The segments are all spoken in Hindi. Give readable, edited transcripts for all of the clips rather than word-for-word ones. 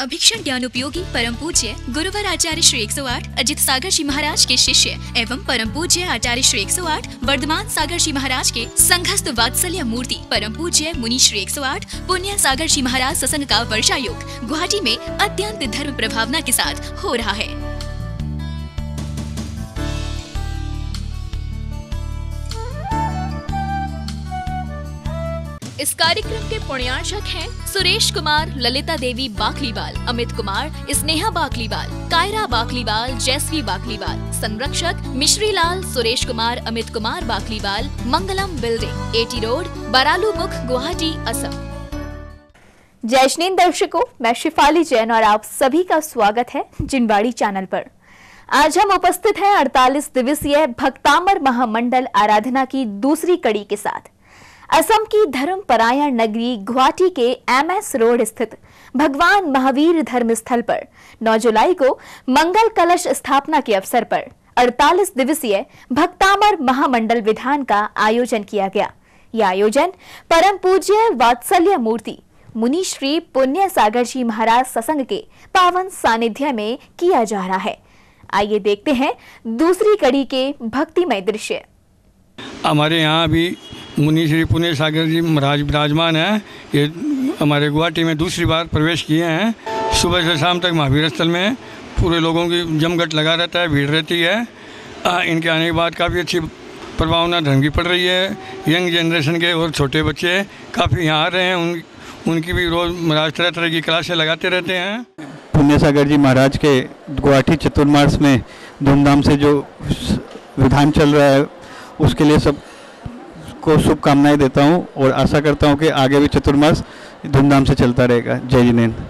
अभीक्षण ज्ञान उपयोगी परम पूज्य गुरुवर आचार्य श्री 108 अजित सागर जी महाराज के शिष्य एवं परम पूज्य आचार्य श्री 108 वर्धमान सागर जी महाराज के संघस्थ वात्सल्य मूर्ति परम पूज्य मुनि श्री 108 पुण्य सागर जी महाराज सत्संग का वर्षायोग गुवाहाटी में अत्यंत धर्म प्रभावना के साथ हो रहा है। इस कार्यक्रम के पुण्यार्चक हैं सुरेश कुमार, ललिता देवी बाकलीवाल, अमित कुमार, स्नेहा बाकलीवाल, कायरा बाकलीवाल, जैसवी बाकलीवाल। संरक्षक मिश्री लाल, सुरेश कुमार, अमित कुमार बाकलीवाल, मंगलम बिल्डिंग, 80 रोड, बरालू मुख, गुवाहाटी, असम। जय श्रीन दर्शकों, मैं शिफाली जैन और आप सभी का स्वागत है जिनवाड़ी चैनल पर। आज हम उपस्थित हैं 48 दिवसीय भक्तामर महामंडल आराधना की दूसरी कड़ी के साथ। असम की धर्मपरायण नगरी गुवाहाटी के MS रोड स्थित भगवान महावीर धर्म स्थल पर 9 जुलाई को मंगल कलश स्थापना के अवसर पर 48 दिवसीय भक्तामर महामंडल विधान का आयोजन किया गया। यह आयोजन परम पूज्य वात्सल्य मूर्ति मुनि श्री पुण्य सागर जी महाराज सत्संग के पावन सानिध्य में किया जा रहा है। आइए देखते हैं दूसरी कड़ी के भक्तिमय दृश्य। हमारे यहाँ अभी मुनि श्री पुण्य सागर जी महाराज विराजमान हैं। ये हमारे गुवाहाटी में दूसरी बार प्रवेश किए हैं। सुबह से शाम तक महावीर स्थल में पूरे लोगों की जमघट लगा रहता है, भीड़ रहती है। इनके आने के बाद काफ़ी अच्छी प्रभावना धर्म की पड़ रही है। यंग जनरेशन के और छोटे बच्चे काफ़ी यहाँ आ रहे हैं। उनकी भी रोज़ महाराज तरह तरह की क्लासें लगाते रहते हैं। पुण्य सागर जी महाराज के गुवाहाटी चतुर्मास में धूमधाम से जो विधान चल रहा है उसके लिए सब को शुभकामनाएं देता हूं और आशा करता हूं कि आगे भी चतुर्मास धूमधाम से चलता रहेगा। जय जिनेन्द्र।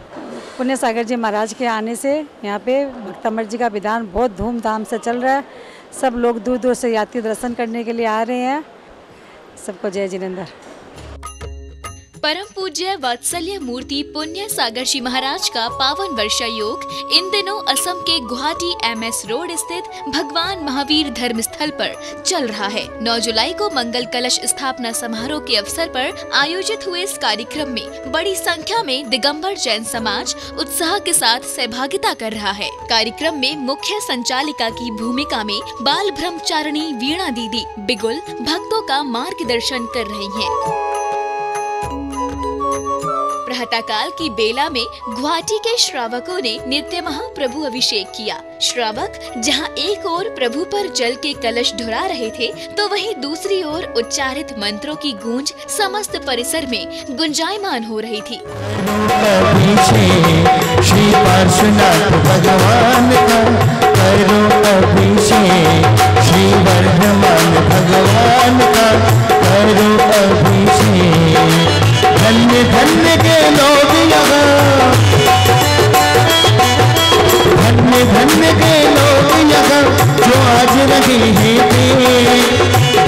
पुण्य सागर जी महाराज के आने से यहाँ पे भक्तामर जी का विधान बहुत धूमधाम से चल रहा है। सब लोग दूर दूर से यात्री दर्शन करने के लिए आ रहे हैं। सबको जय जिनेन्द्र। परम पूज्य वात्सल्य मूर्ति पुण्य सागर जी महाराज का पावन वर्षा योग इन दिनों असम के गुवाहाटी MS रोड स्थित भगवान महावीर धर्म स्थल पर चल रहा है। 9 जुलाई को मंगल कलश स्थापना समारोह के अवसर पर आयोजित हुए इस कार्यक्रम में बड़ी संख्या में दिगंबर जैन समाज उत्साह के साथ सहभागिता कर रहा है। कार्यक्रम में मुख्य संचालिका की भूमिका में बाल ब्रह्मचारिणी वीणा दीदी बिगुल भक्तों का मार्गदर्शन कर रही है। प्रातःकाल की बेला में गुवाहाटी के श्रावकों ने नित्य महाप्रभु अभिषेक किया। श्रावक जहां एक ओर प्रभु पर जल के कलश ढुरा रहे थे तो वहीं दूसरी ओर उच्चारित मंत्रों की गूंज समस्त परिसर में गुंजायमान हो रही थी। श्री पार्श्वनाथ भगवान का करो अभिषेक, श्री वर्धमान भगवान का करो अभिषेक। धन्य धन्य के लोग यहाँ, धन्य धन्य के लोग यहाँ जो आज रहे हैं।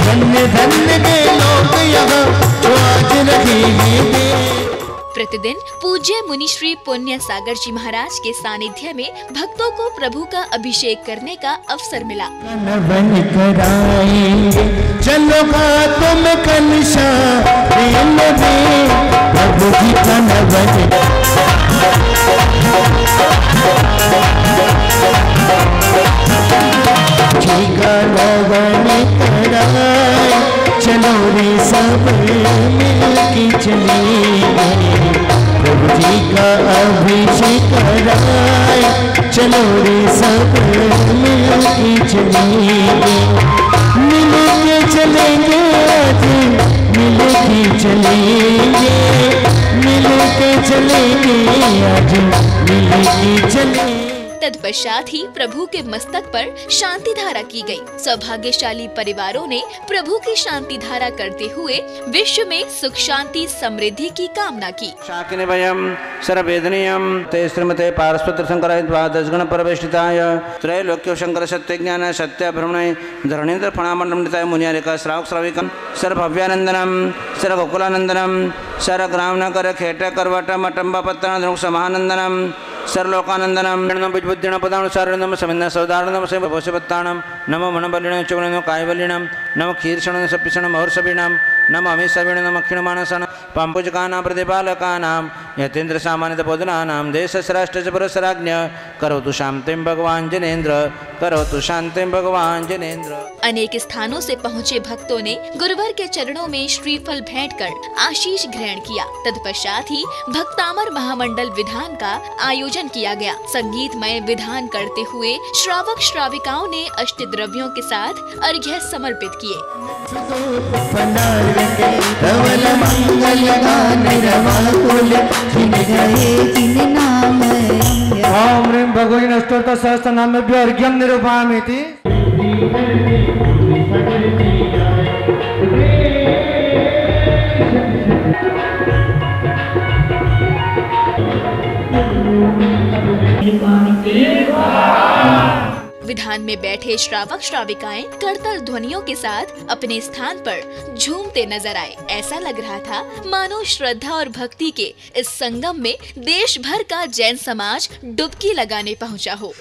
धन्य धन्य के लोग यहाँ जो आज रहे हैं। प्रतिदिन पूज्य मुनि श्री पुण्य सागर जी महाराज के सानिध्य में भक्तों को प्रभु का अभिषेक करने का अवसर मिला। चलो तुम कलशा प्रभु जी का नवन कराए। चलो रे सब मिलके चले प्रभु जी का अभिषेक कराए। चलो रे सब मिलके चलेंगे, मिलके चलेंगे, आज मिलके चलेंगे, मिलके चलेंगे, आज मिलके चलेंगे। तत्पश्चात ही प्रभु के मस्तक पर शांति धारा की गई। सौभाग्यशाली परिवारों ने प्रभु की शांति धारा करते हुए विश्व में सुख शांति समृद्धि की कामना की। शाकिनी वयम सर्ववेदनीयम ते श्रीमते पारस्पत्र शंकराय द्वादश गण परवेष्टिताय त्रैलोक्य शंकर सत्य ज्ञान सत्य भ्रमणे धरणेन्द्र फणामंडलिताय मुनियारिका श्रावक श्राविकम सर्वभव्यानंदनम सर्वगोकुलानंदनम सर्वग्रामनगर खेट करवट मटंबा पत्तन धनुष समानंदनम सर्वलोकानंदनम बुद्धिण पदानुसारणम समिन्ना सौदारणम से भवसपत्ताणम नमो मनबलिण चौणनो कायबलिणम नमो क्षीरषण सपिषण महर्षभिणम नमो अमीसर्विण नमो क्षीणमानसन पांपुजकानां प्रतिपालकानां यतेन्द्र सामान्य बोधनानां देशश्रेष्ठ च पुरस्सराज्ञ करोतु शांतिं भगवान जनेन्द्र, करोतु शांतिं भगवान जनेन्द्र। अनेक स्थानों से पहुँचे भक्तों ने गुरुवर के चरणों में श्रीफल भेंट कर आशीष ग्रहण किया। तत्पश्चात ही भक्तामर महामंडल विधान का आयोजन किया गया। संगीतमय विधान करते हुए श्रावक श्राविकाओं ने अष्टद्रव्यों के साथ अर्घ्य समर्पित किए। ओम ह्रीं भगवती अष्टोत्तर सहस्त्र नामेभ्यो अर्घ्यं निरूपयामि। विधान में बैठे श्रावक श्राविकाएं करतल ध्वनियों के साथ अपने स्थान पर झूमते नजर आए। ऐसा लग रहा था मानो श्रद्धा और भक्ति के इस संगम में देश भर का जैन समाज डुबकी लगाने पहुंचा हो।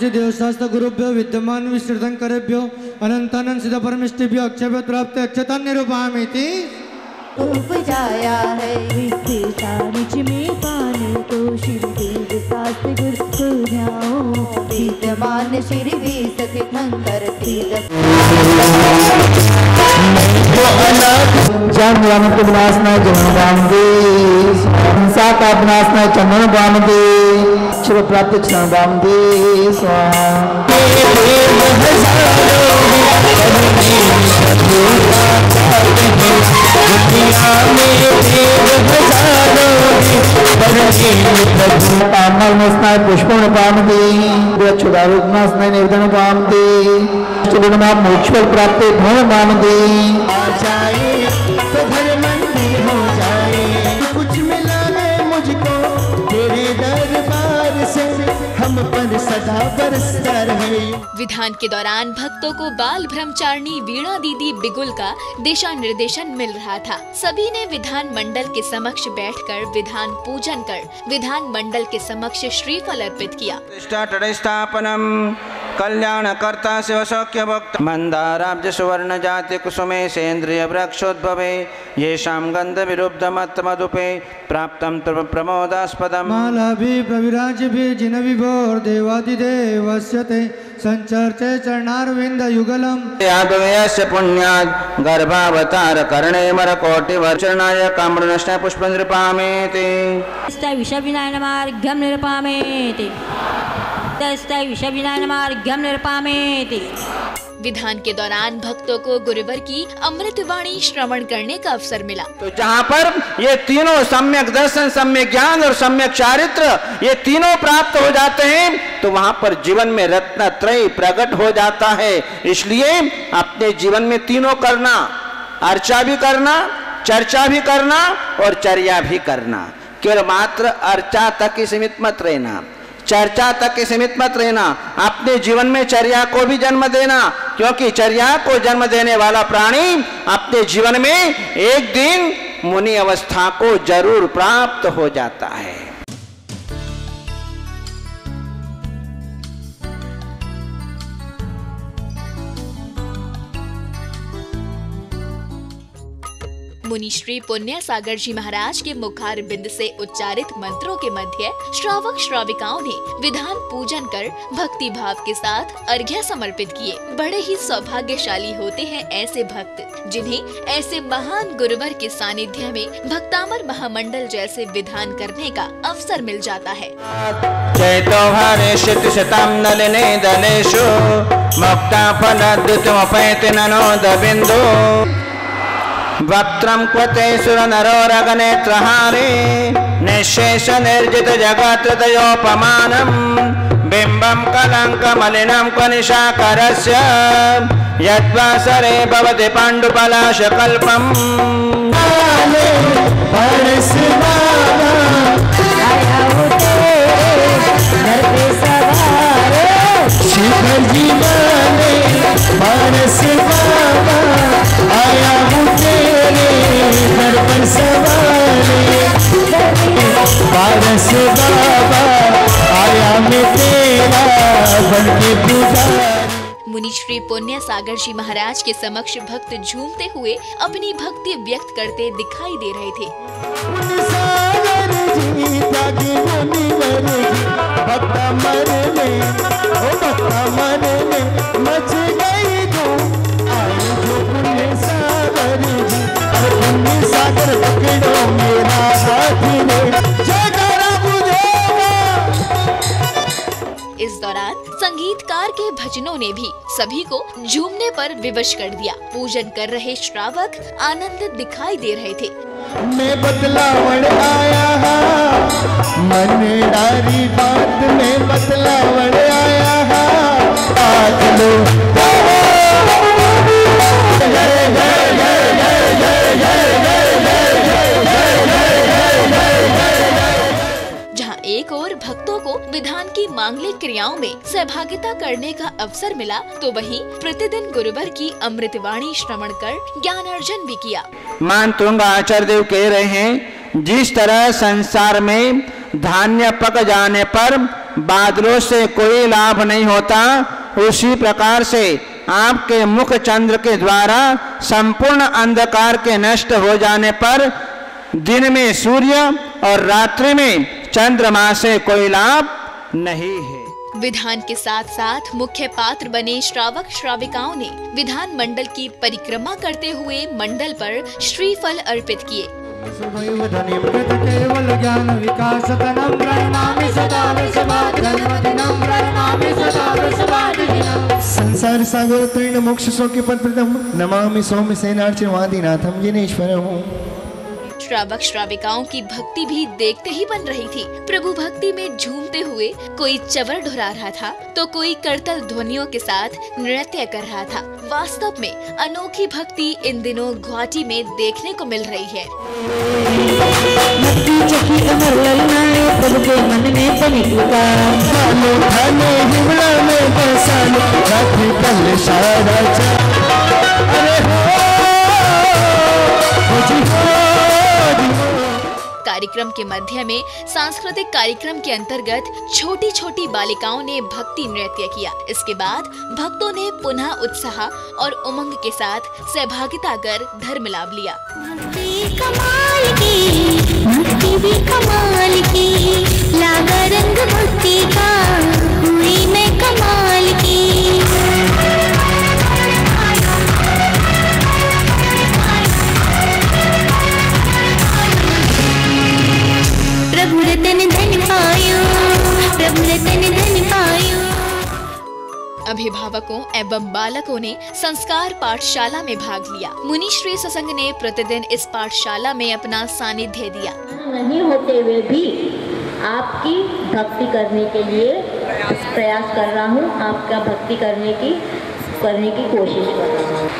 देवशास्त्र गुरुभ्यो विद्यमान विस्तृतं करेभ्यो अनंतानंद सिद्ध परमिष्टिभ्यो अक्षयभ्यो प्राप्त अक्षतान् निरूपयामि। उपजाया है में पाने तो शिवदेव शास्त्र गुरु सुनाओ विद्यमान शिरवी सतीर्थंकर जान राम के विनाशनाय जन्म राम दे, हिंसा का विनाशनाय चंदन राम दे, शिव प्राप्त क्षण राम दे स्वाहा। पुष्पों पाम दे, क्षुदारूपनाशनाय निर्धन पाम दे, मोक्ष प्राप्त धन पाम दे। आ जाए तो घर मंदिर हो जाए, कुछ मिला है मुझको तेरे दरबार से, हम पर सदा बरसता रहे। विधान के दौरान भक्तों को बाल ब्रह्मचारिणी वीणा दीदी बिगुल का दिशा निर्देशन मिल रहा था। सभी ने विधान मंडल के समक्ष बैठकर विधान पूजन कर विधान मंडल के समक्ष श्रीफल अर्पित किया। स्थापनम कल्याणकर्ता शिव सौख्य भक्त मंदाराब्ज सुवर्ण जाति कुसुमे सेन्द्रिय वृक्षोद्भवे येषां गंध विरुब्ध मत मधुपे प्राप्तं प्रमोदास्पदम् मालाभि प्रविराजिभि जिन विभोर देवादिदेवस्य ते संचर्चे चरणारविंद युगलम् यादवयस्य पुण्यात् गर्भावतार कर्णे मरकोटि वर्चनाय कामृणष्ट पुष्पं नृपामेति विषविनायनमार्घ्यं निरूपयामि। विषविनायनमार्घ्यं निरूपयामि। विधान के दौरान भक्तों को गुरुवर की अमृतवाणी श्रवण करने का अवसर मिला। तो जहाँ पर ये तीनों सम्यक दर्शन, सम्यक ज्ञान और सम्यक चारित्र ये तीनों प्राप्त हो जाते हैं तो वहाँ पर जीवन में रत्नत्रय प्रकट हो जाता है। इसलिए अपने जीवन में तीनों करना, अर्चा भी करना, चर्चा भी करना और चर्या भी करना। केवल मात्र अर्चा तक ही सीमित मत रहना, चर्चा तक के सीमित मत रहना, अपने जीवन में चर्या को भी जन्म देना, क्योंकि चर्या को जन्म देने वाला प्राणी अपने जीवन में एक दिन मुनि अवस्था को जरूर प्राप्त हो जाता है। मुनि श्री पुण्य सागर जी महाराज के मुखार बिंद से उच्चारित मंत्रों के मध्य श्रावक श्राविकाओं ने विधान पूजन कर भक्ति भाव के साथ अर्घ्य समर्पित किए। बड़े ही सौभाग्यशाली होते हैं ऐसे भक्त जिन्हें ऐसे महान गुरुवर के सानिध्य में भक्तामर महामंडल जैसे विधान करने का अवसर मिल जाता है। वक्त्रं क्वते सुरनरोरगनेत्रहारे निःशेष निर्जित जगत्रयोपमानम् बिंबं कलङ्कमलिनं क्वनिशाकरस्य यद्वासरे भवति पाण्डुपलाशकल्पम् शिखर जी माने पारस बाबा आया हूँ तेरे घर पर सवारे पारस बाबा आया मैं तेरा बन के पुजारी। मुनि श्री पुण्य सागर जी महाराज के समक्ष भक्त झूमते हुए अपनी भक्ति व्यक्त करते दिखाई दे रहे थे। मच गई धूम आए जो पुण्य सागर जी और पुण्य सागर पकड़ो मेरा साथी ने जगरा बुझेगा। इस दौरान संगीतकार के भजनों ने भी सभी को झूमने पर विवश कर दिया। पूजन कर रहे श्रावक आनंदित दिखाई दे रहे थे। मैं बदलावड़ आया मन डारी बात में बदलावड़ आया आज लो जहां एक और भक्तों को विधान की मांगलिक क्रियाओं में सहभागिता करने का अवसर मिला, तो वहीं प्रतिदिन गुरुवर की अमृतवाणी श्रवण कर ज्ञानार्जन भी किया। मान तुंग आचार्य देव कह रहे हैं, जिस तरह संसार में धान्य पक जाने पर बादलों से कोई लाभ नहीं होता, उसी प्रकार से आपके मुख चंद्र के द्वारा संपूर्ण अंधकार के नष्ट हो जाने पर दिन में सूर्य और रात्रि में चंद्रमा से कोई लाभ नहीं है। विधान के साथ साथ मुख्य पात्र बने श्रावक श्राविकाओं ने विधान मंडल की परिक्रमा करते हुए मंडल पर श्रीफल अर्पित किए। संसार सागर तृण मोक्ष सौख्य पद प्रदम नमामि सौम्य सेनार्चवादिनाथम जिनेश्वरम्। श्रावक श्राविकाओं की भक्ति भी देखते ही बन रही थी। प्रभु भक्ति में झूमते हुए कोई चवर ढुरा रहा था, तो कोई करतल ध्वनियों के साथ नृत्य कर रहा था। वास्तव में अनोखी भक्ति इन दिनों गुवाहाटी में देखने को मिल रही है। प्रभु के मन में पनिका कार्यक्रम के मध्य में सांस्कृतिक कार्यक्रम के अंतर्गत छोटी छोटी बालिकाओं ने भक्ति नृत्य किया। इसके बाद भक्तों ने पुनः उत्साह और उमंग के साथ सहभागिता कर धर्म लाभ लिया। कमाल की भी कमाल की लागा रंग भक्ति का हुई मैं कमाल की। प्रभु रतन धन पायो, प्रभु रतन धन पायो। अभिभावकों एवं बालकों ने संस्कार पाठशाला में भाग लिया। मुनि श्री सत्संग ने प्रतिदिन इस पाठशाला में अपना सानिध्य दिया। नहीं होते हुए भी आपकी भक्ति करने के लिए प्रयास कर रहा हूँ, आपका भक्ति करने की कोशिश कर रहा हूँ।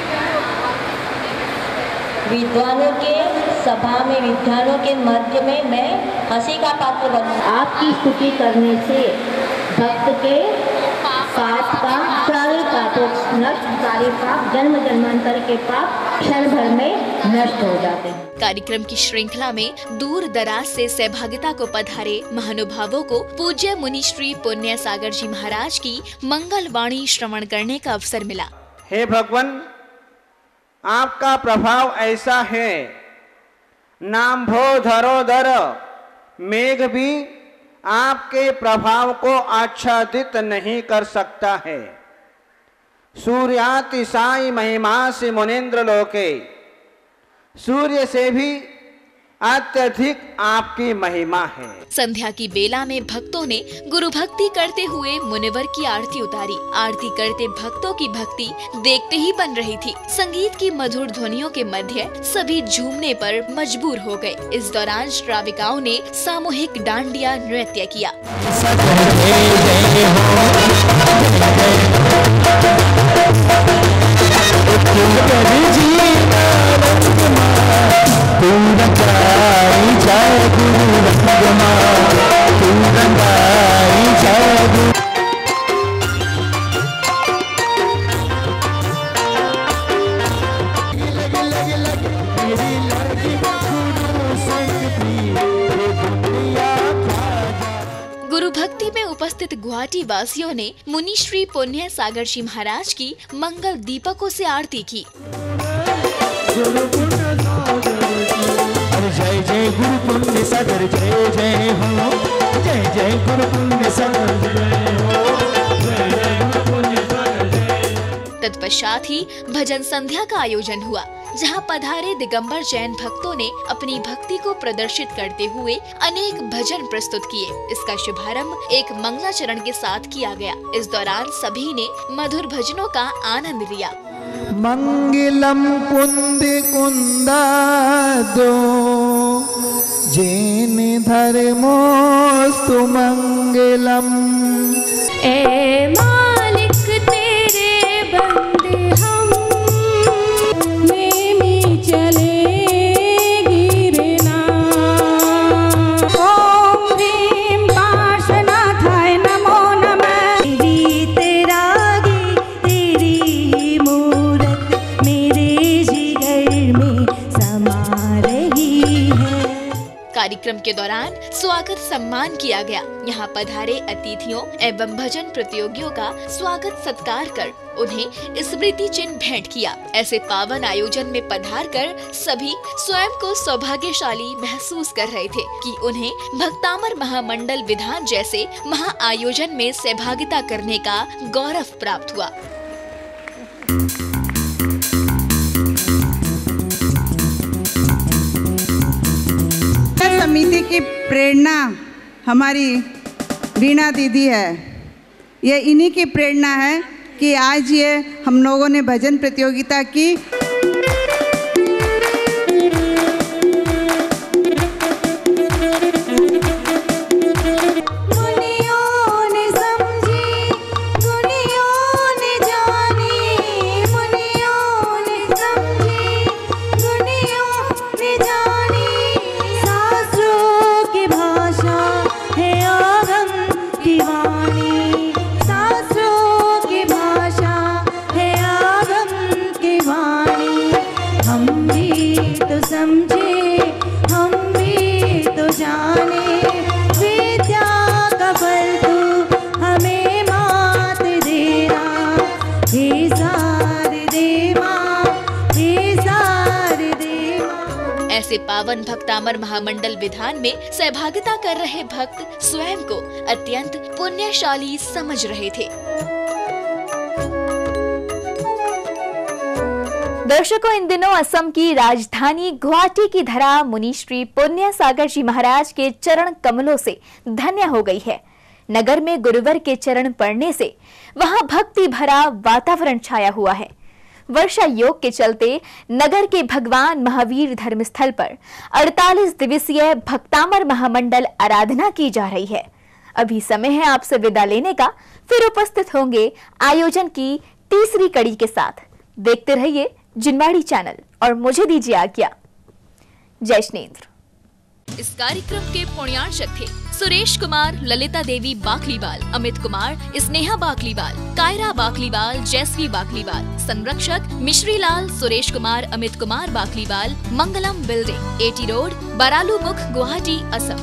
विद्वानों के सभा में, विद्वानों के मध्य में मैं हंसी का पात्र बनूं। आपकी स्तुति करने से भक्त के पाप का सारे पापों नष्ट, सारे पाप जन्म जन्मांतर के पाप क्षण भर में नष्ट हो जाते हैं। कार्यक्रम की श्रृंखला में दूर दराज से सहभागिता को पधारे महानुभावों को पूज्य मुनि श्री पुण्य सागर जी महाराज की मंगल वाणी श्रवण करने का अवसर मिला। हे भगवान, आपका प्रभाव ऐसा है, नाम्भो धरोधर मेघ भी आपके प्रभाव को आच्छादित नहीं कर सकता है। सूर्यातिशायी महिमा से मुनीन्द्र लोके, सूर्य से भी अत्यधिक आपकी महिमा है। संध्या की बेला में भक्तों ने गुरु भक्ति करते हुए मुनिवर की आरती उतारी। आरती करते भक्तों की भक्ति देखते ही बन रही थी। संगीत की मधुर ध्वनियों के मध्य सभी झूमने पर मजबूर हो गए। इस दौरान श्राविकाओं ने सामूहिक डांडिया नृत्य किया। गुरु भक्ति में उपस्थित गुवाहाटी वासियों ने मुनि श्री पुण्य सागर जी महाराज की मंगल दीपकों से आरती की। जय जय गुरु पुण्य सागर जय जय हो, जय जय गुरु पुण्य सागर जय हो, जय जय गुरु पुण्य सागर जय। तत्पश्चात ही भजन संध्या का आयोजन हुआ, जहां पधारे दिगंबर जैन भक्तों ने अपनी भक्ति को प्रदर्शित करते हुए अनेक भजन प्रस्तुत किए। इसका शुभारंभ एक मंगलाचरण के साथ किया गया। इस दौरान सभी ने मधुर भजनों का आनंद लिया। मंगलम कुंद कुंदादो जैन धर्मोस्तु मंगलम। ए मालिक तेरे बंदे हम नेमी चले गिरना। ओम ह्रीं पार्श्वनाथाय नमो नमः। तेरी तेरागी तेरी मूरत मेरे जिगर में समा रही है। कार्यक्रम के दौरान स्वागत सम्मान किया गया। यहाँ पधारे अतिथियों एवं भजन प्रतियोगियों का स्वागत सत्कार कर उन्हें स्मृति चिन्ह भेंट किया। ऐसे पावन आयोजन में पधार कर सभी स्वयं को सौभाग्यशाली महसूस कर रहे थे कि उन्हें भक्तामर महामंडल विधान जैसे महा आयोजन में सहभागिता करने का गौरव प्राप्त हुआ। समिति की प्रेरणा हमारी रीना दीदी है। ये इन्हीं की प्रेरणा है कि आज ये हम लोगों ने भजन प्रतियोगिता की। ऐसे पावन भक्तामर महामंडल विधान में सहभागिता कर रहे भक्त स्वयं को अत्यंत पुण्यशाली समझ रहे थे। दर्शकों, इन दिनों असम की राजधानी गुवाहाटी की धरा मुनि श्री पुण्य सागर जी महाराज के चरण कमलों से धन्य हो गई है। नगर में गुरुवर के चरण पड़ने से वहां भक्ति भरा वातावरण छाया हुआ है। वर्षा योग के चलते नगर के भगवान महावीर धर्मस्थल पर 48 दिवसीय भक्तामर महामंडल आराधना की जा रही है। अभी समय है आपसे विदा लेने का, फिर उपस्थित होंगे आयोजन की तीसरी कड़ी के साथ। देखते रहिए जिनवाड़ी चैनल और मुझे दीजिए आज्ञा। जय श्रीनेंद्र। इस कार्यक्रम के पुण्यार्चक थे सुरेश कुमार, ललिता देवी बाकलीवाल, अमित कुमार, स्नेहा बाकलीवाल, कायरा बाकलीवाल, जयश्री बाकलीवाल। संरक्षक मिश्री लाल, सुरेश कुमार, अमित कुमार बाकलीवाल, मंगलम बिल्डिंग, 80 रोड, बरालू मुख, गुवाहाटी, असम।